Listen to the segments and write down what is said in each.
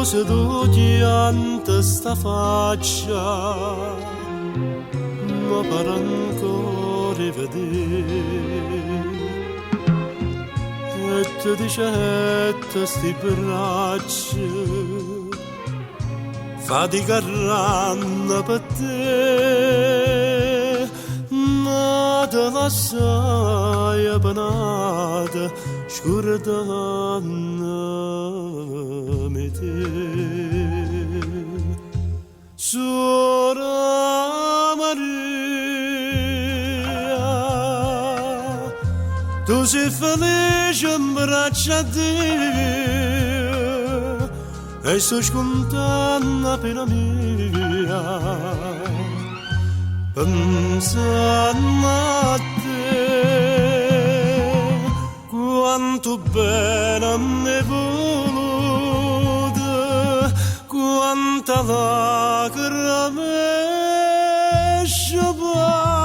Seduti ante sta faccia, ma per ancora rivedere, e ti dicette sti braccia, faticheranno per te, ma te lasciai appanata, scordannami te. Sora Maria, tu sei felice in braccia a Dio e sto scontando per la mia, pensando a te, quanto bene mi è voluto, quanta lacrime è sciupata,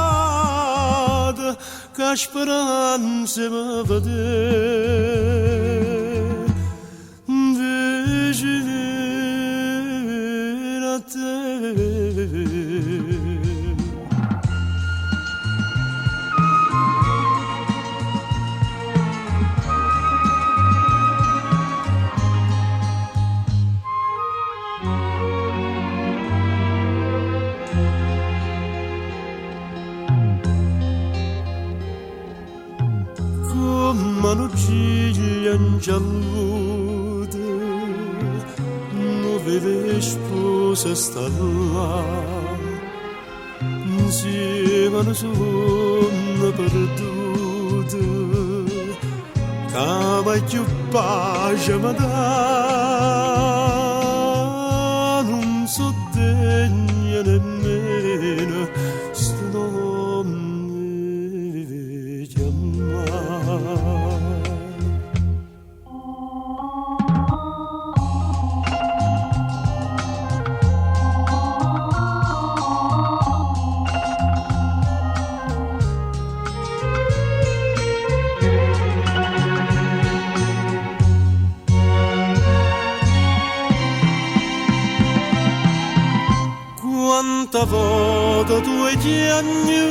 che speranza mi vede vicino a te. Mano ciglia ingiallute, non vede sposa sta là, insieme a una sonno perduta, che mai più pace mi dà, non so degna nemmeno sto nome chiamare. Quanta volta tu hai piangiuto,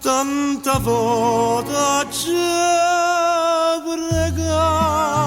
tanta volta ci pregato.